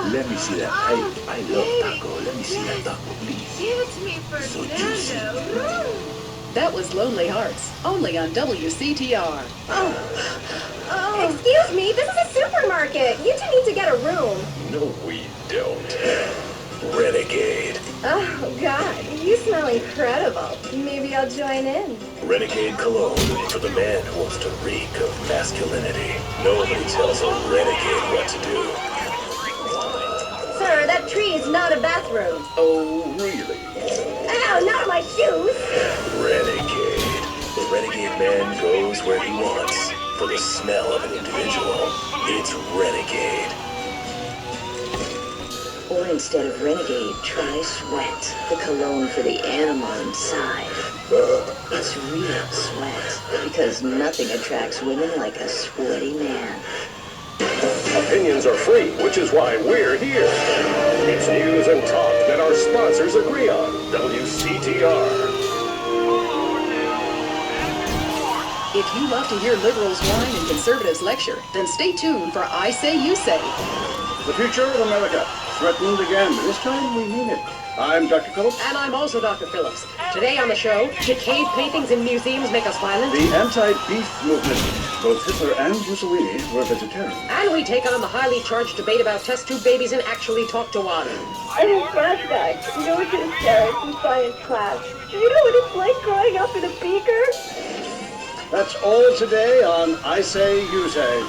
Let me see that. I love taco. Let me see that taco, please. Give it to me, Fernando. That was Lonely Hearts, only on WCTR. Excuse me, this is a supermarket. You two need to get a room. No, we don't. Renegade. Oh, God, you smell incredible. Maybe I'll join in. Renegade cologne for the man who wants to reek of masculinity. Nobody tells a renegade what to do. Sir, that tree is not a bathroom. Oh, really? Ow, not my shoes. Renegade. The renegade man goes where he wants. For the smell of an individual, it's renegade. Or instead of renegade, try sweat. The cologne for the animal inside. It's real sweat. Because nothing attracts women like a sweaty man. Opinions are free, which is why we're here. It's news and talk that our sponsors agree on. WCTR. If you love to hear liberals whine and conservatives lecture, then stay tuned for I Say, You Say. The future of America, threatened again, but this time we mean it. I'm Dr. Phillips. And I'm also Dr. Phillips. Today on the show, should cave paintings in museums make us violent? The anti-beef movement. Both Hitler and Mussolini were vegetarians. And we take on the highly charged debate about test tube babies and actually talk to one. I'm a flashback. Go to hysterics in science class. Do you know what it's like growing up in a beaker? That's all today on I Say, You Say.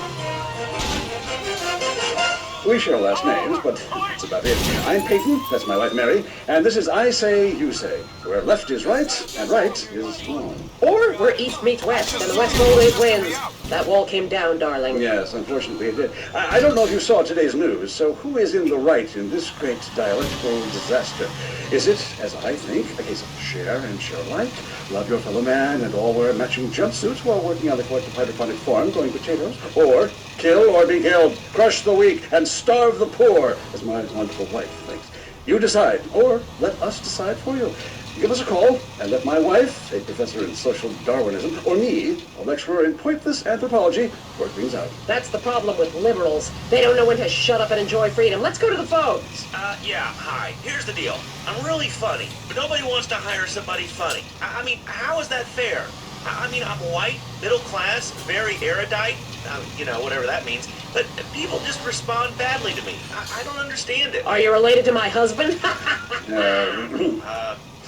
We share last names, but that's about it. I'm Peyton, that's my wife Mary, and this is I Say, You Say, where left is right and right is wrong. Or where east meets west and the west always wins. That wall came down, darling. Yes, unfortunately it did. I don't know if you saw today's news, so who is in the right in this great dialectical disaster? Is it, as I think, a case of share and share alike, love your fellow man and all wear matching jumpsuits while working on the collective hydroponic farm growing potatoes? Or kill or be killed, crush the weak, and starve the poor, as my wonderful wife thinks? You decide, or let us decide for you. Give us a call, and let my wife, a professor in social Darwinism, or me, a lecturer in pointless anthropology, work things out. That's the problem with liberals. They don't know when to shut up and enjoy freedom. Let's go to the phones. Yeah, hi. Here's the deal. I'm really funny, but nobody wants to hire somebody funny. I mean, how is that fair? I mean, I'm white, middle class, very erudite, you know, whatever that means, but people just respond badly to me. I don't understand it. Are you related to my husband?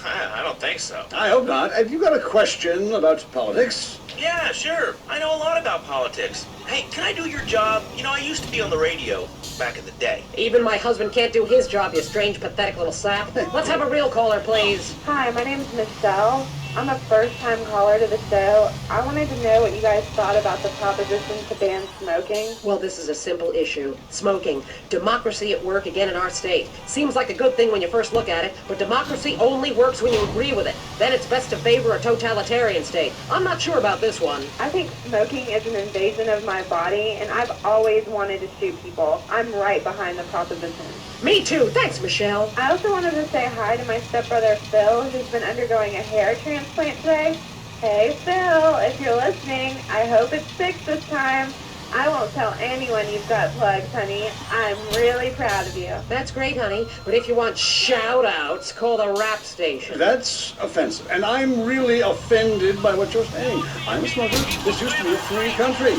I don't think so. I hope not. Have you got a question about politics? Yeah, sure. I know a lot about politics. Hey, can I do your job? You know, I used to be on the radio back in the day. Even my husband can't do his job, you strange, pathetic little sap. Let's have a real caller, please. Hi, my name is Michelle. I'm a first-time caller to the show. I wanted to know what you guys thought about the proposition to ban smoking. Well, this is a simple issue. Smoking. Democracy at work again in our state. Seems like a good thing when you first look at it, but democracy only works when you agree with it. Then it's best to favor a totalitarian state. I'm not sure about this one. I think smoking is an invasion of my body, and I've always wanted to shoot people. I'm right behind the proposition. Me too. Thanks, Michelle. I also wanted to say hi to my stepbrother Phil, who's been undergoing a hair transplant today. Hey Phil, if you're listening, I hope it's fixed this time. I won't tell anyone you've got plugs, honey. I'm really proud of you. That's great, honey. But if you want shout-outs, call the rap station. That's offensive, and I'm really offended by what you're saying. I'm a smoker. This used to be a free country.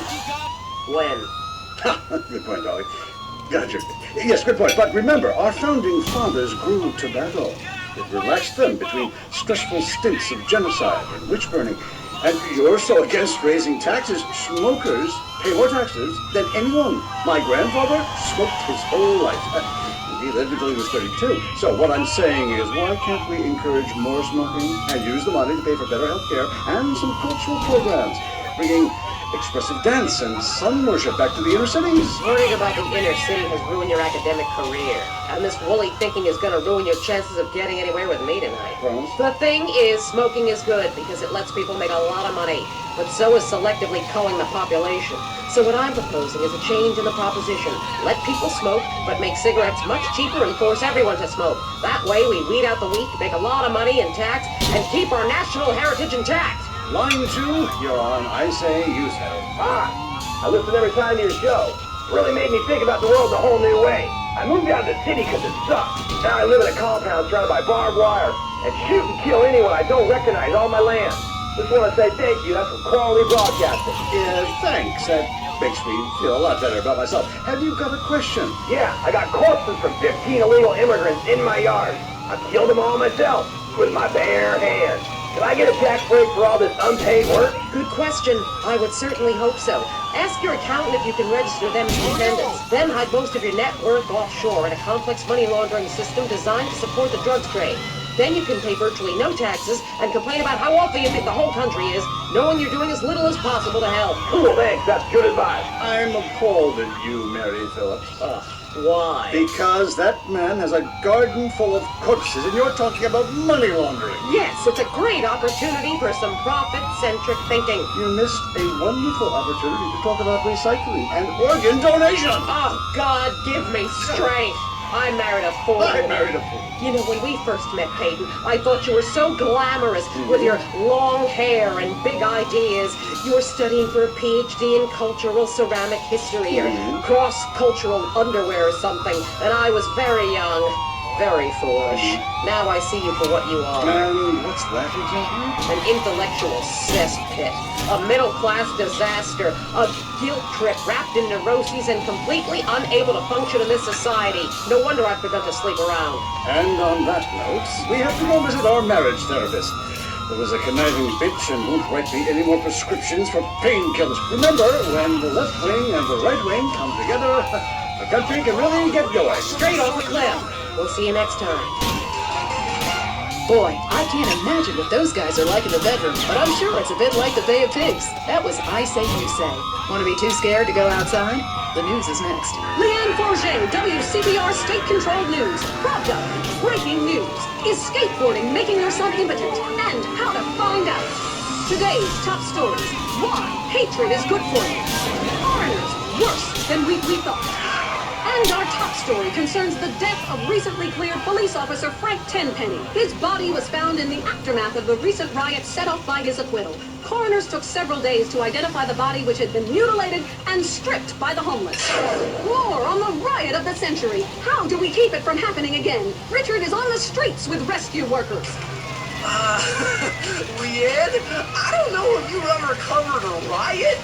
When? Ha! Good point, Dolly. Gotcha. Yes, good point. But remember, our founding fathers grew tobacco. It relaxed them between stressful stints of genocide and witch burning. And you're so against raising taxes, smokers pay more taxes than anyone. My grandfather smoked his whole life. He lived until he was 32. So what I'm saying is, why can't we encourage more smoking and use the money to pay for better health care and some cultural programs, bringing expressive dance and sun worship back to the inner cities? Worrying about the inner city has ruined your academic career. And this woolly thinking is going to ruin your chances of getting anywhere with me tonight. Promise? The thing is, smoking is good because it lets people make a lot of money. But so is selectively culling the population. So what I'm proposing is a change in the proposition. Let people smoke, but make cigarettes much cheaper and force everyone to smoke. That way we weed out the weak, make a lot of money in tax, and keep our national heritage intact. Line 2, you're on I Say, You Say. Hi, I listen every time to your show. Really made me think about the world a whole new way. I moved out of the city because it sucks. Now I live in a compound surrounded by barbed wire and shoot and kill anyone I don't recognize on my land. Just want to say thank you. That's some quality broadcasting. Yeah, thanks. That makes me feel a lot better about myself. Have you got a question? Yeah, I got corpses from 15 illegal immigrants in my yard. I killed them all myself with my bare hands. Can I get a tax break for all this unpaid work? Good question. I would certainly hope so. Ask your accountant if you can register them as dependents. Then hide most of your net worth offshore in a complex money laundering system designed to support the drugs trade. Then you can pay virtually no taxes and complain about how awful you think the whole country is, knowing you're doing as little as possible to help. Cool, thanks. That's good advice. I'm appalled at you, Mary Phillips. Why? Because that man has a garden full of corpses, and you're talking about money laundering. Yes, it's a great opportunity for some profit-centric thinking. You missed a wonderful opportunity to talk about recycling and organ donation. Oh, God, give me strength. I married a fool. I married a fool. You know, when we first met, Peyton, I thought you were so glamorous with your long hair and big ideas. You were studying for a PhD in cultural ceramic history or cross-cultural underwear or something, and I was very young. Very foolish. Now I see you for what you are. And what's that exactly? An intellectual cesspit. A middle-class disaster. A guilt trip wrapped in neuroses and completely unable to function in this society. No wonder I've begun to sleep around. And on that note, we have to go visit our marriage therapist. There was a conniving bitch and won't write me any more prescriptions for painkillers. Remember, when the left wing and the right wing come together, the country can really get going. Straight off a cliff. We'll see you next time. Boy, I can't imagine what those guys are like in the bedroom, but I'm sure it's a bit like the Bay of Pigs. That was I Say, You Say. Want to be too scared to go outside? The news is next. Leanne Forget, WCPR State-Controlled News. Pravda, breaking news. Is skateboarding making your son impotent? And how to find out. Today's top stories. Why hatred is good for you. Foreigners, worse than we thought. And our top story concerns the death of recently cleared police officer Frank Tenpenny. His body was found in the aftermath of the recent riot set off by his acquittal. Coroners took several days to identify the body, which had been mutilated and stripped by the homeless. More on the riot of the century. How do we keep it from happening again? Richard is on the streets with rescue workers. Leanne, I don't know if you've ever covered a riot.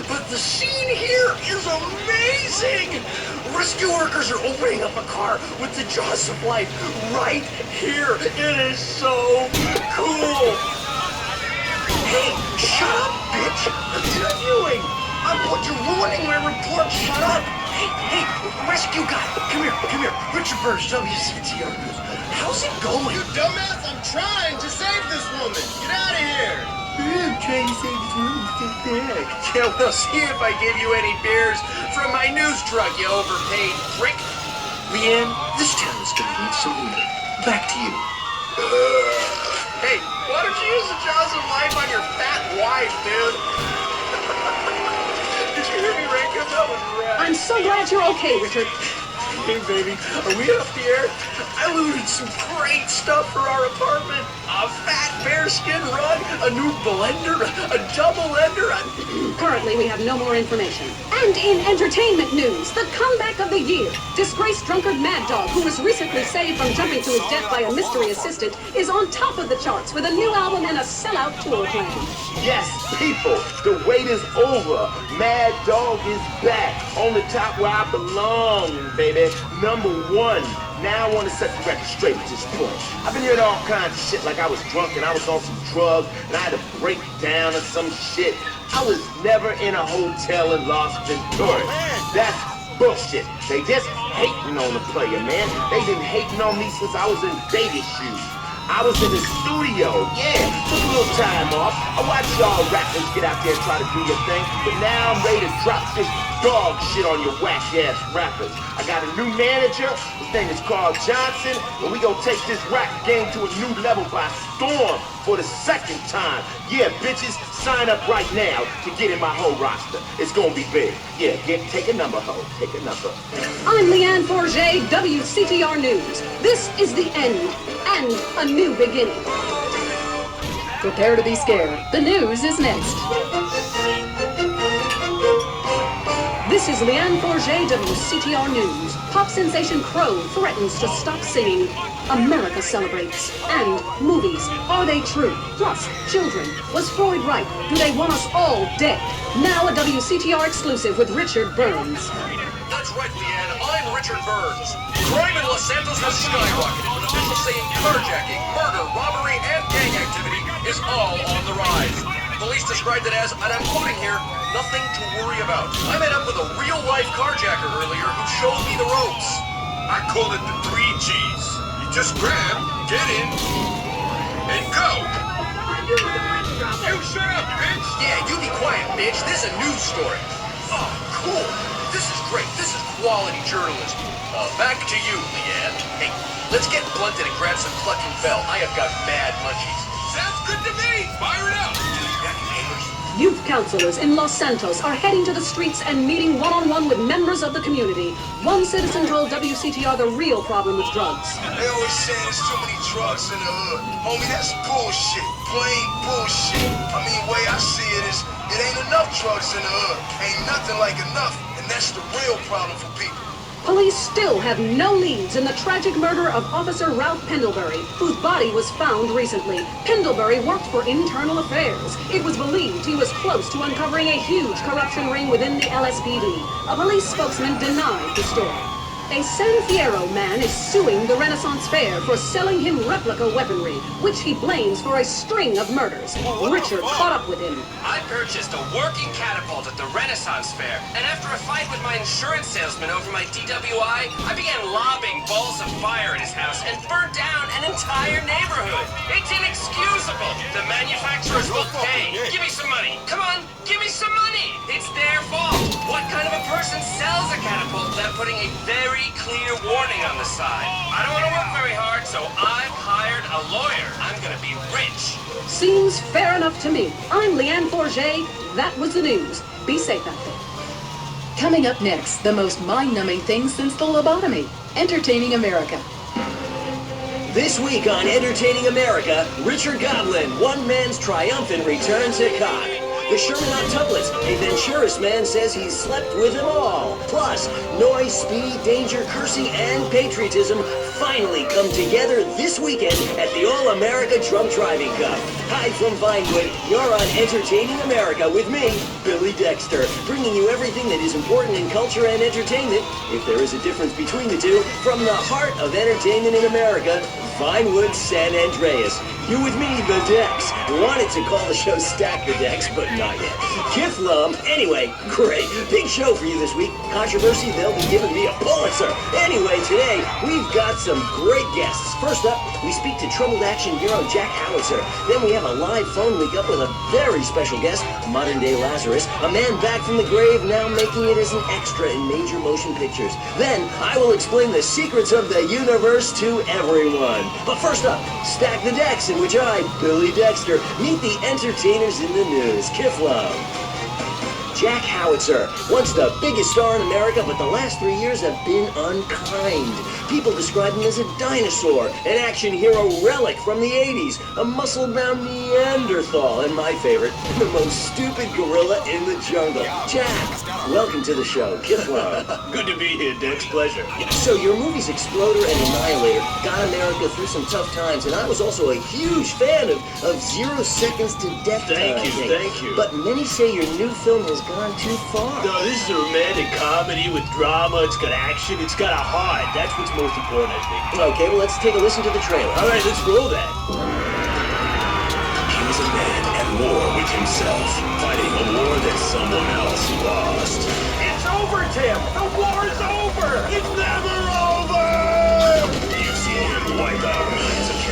But the scene here is amazing! Rescue workers are opening up a car with the jaws of life right here. It is so cool! Hey, shut up, bitch! I'm interviewing! You're ruining my report, shut up! Hey, rescue guy, come here. Richard Burns, WCTR News. How's it going? You dumbass, I'm trying to save this woman! Get out of here! I'm trying to save this woman. Get back. Yeah, well, see if I give you any beers from my news truck, you overpaid prick. Leanne, this town is gonna need some women. Back to you. Hey, why don't you use the jaws of life on your fat wife, dude? Did you hear me, Rankin? That was rad. I'm so glad you're okay, Richard. Hey, baby, are we up here? I looted some great stuff for our apartment. A fat bearskin rug, a new blender, a double ender. Currently, we have no more information. And in entertainment news, the comeback of the year. Disgraced drunkard Mad Dog, who was recently saved from jumping to his death by a mystery assistant, is on top of the charts with a new album and a sellout tour plan. Yes, people, the wait is over. Mad Dog is back on the top where I belong, baby. #1. Now I want to set the record straight at this point. I've been hearing all kinds of shit like I was drunk and I was on some drugs and I had a breakdown or some shit. I was never in a hotel in Las Venturas. That's bullshit. They just hating on the player, man. They've been hating on me since I was in baby shoes. I was in the studio, took a little time off. I watched y'all rappers get out there and try to do your thing, but now I'm ready to drop this dog shit on your whack-ass rappers. I got a new manager, his name is Carl Johnson, and we gonna take this rap game to a new level by storm for the second time. Yeah, bitches, sign up right now to get in my whole roster. It's gonna be big. Yeah, take a number, ho. Take a number. I'm Leanne Forget, WCTR News. This is the end and a new beginning. Prepare to be scared. The news is next. This is Leanne Forget, WCTR News. Pop sensation Crow threatens to stop singing. America celebrates. And movies. Are they true? Plus, children. Was Freud right? Do they want us all dead? Now a WCTR exclusive with Richard Burns. That's right, Leanne. I'm Richard Burns. Crime in Los Santos has skyrocketed, with officials saying carjacking, murder, robbery, and gang activity is all on the rise. Police described it as, and I'm quoting here, nothing to worry about. I met up with a real-life carjacker earlier who showed me the ropes. I call it the 3 Gs. You just grab, get in, and go. You shut up, bitch! Yeah, you be quiet, bitch. This is a news story. Oh, cool. This is great. This is quality journalism. Back to you, Leanne. Hey, let's get blunted and grab some Clutch and Bell. I have got mad munchies. Sounds good to me. Fire it up. Got your neighbors? Youth counselors in Los Santos are heading to the streets and meeting one-on-one with members of the community. One citizen told WCTR the real problem with drugs. They always say there's too many drugs in the hood. Homie, that's bullshit. Plain bullshit. I mean, the way I see it is, it ain't enough drugs in the hood. Ain't nothing like enough, and that's the real problem for people. Police still have no leads in the tragic murder of Officer Ralph Pendlebury, whose body was found recently. Pendlebury worked for Internal Affairs. It was believed he was close to uncovering a huge corruption ring within the LSPD. A police spokesman denied the story. A San Fierro man is suing the Renaissance Fair for selling him replica weaponry, which he blames for a string of murders. Richard caught up with him. I purchased a working catapult at the Renaissance Fair, and after a fight with my insurance salesman over my DWI, I began lobbing balls of fire at his house and burnt down an entire neighborhood. It's inexcusable. The manufacturers will pay. Give me some money. Come on, give me some money. It's their fault. What kind of a person sells a catapult without putting a very clear warning on the side? I don't want to work very hard, so I've hired a lawyer. I'm gonna be rich. Seems fair enough to me. I'm Leanne Forget. That was the news. Be safe out there. Coming up next, the most mind-numbing thing since the lobotomy. Entertaining America. This week on Entertaining America, Richard Godwin, one man's triumphant return to cock. The Sherman Octuplets, a Venturis man says he's slept with them all. Plus, noise, speed, danger, cursing, and patriotism finally come together this weekend at the All-America Drunk Driving Cup. Hi from Vinewood, you're on Entertaining America with me, Billy Dexter, bringing you everything that is important in culture and entertainment, if there is a difference between the two, from the heart of entertainment in America, Vinewood, San Andreas. You with me, the Dex. Wanted to call the show Stack the Dex, but not yet. Kiflum. Anyway, great. Big show for you this week. Controversy, they'll be giving me a Pulitzer. Anyway, today, we've got some great guests. First up, we speak to troubled action hero Jack Howitzer. Then we have a live phone link up with a very special guest, modern-day Lazarus, a man back from the grave now making it as an extra in major motion pictures. Then, I will explain the secrets of the universe to everyone. But first up, Stack the Dex, in which I, Billy Dexter, meet the entertainers in the news. Kiflum. Jack Howitzer, once the biggest star in America, but the last 3 years have been unkind. People describe him as a dinosaur, an action hero relic from the 80s, a muscle-bound Neanderthal, and my favorite, the most stupid gorilla in the jungle. Jack, welcome to the show. Kiflum. Good to be here, Dex. Pleasure. So your movies Exploder and Annihilator got America through some tough times, and I was also a huge fan of 0 Seconds to Death. Thank you. But many say your new film has gone too far. No, this is a romantic comedy with drama. It's got action. It's got a heart. That's what's most important, I think. Okay, well, let's take a listen to the trailer. All right, let's roll that. He was a man at war with himself, fighting a war that someone else lost. It's over, Tim. The war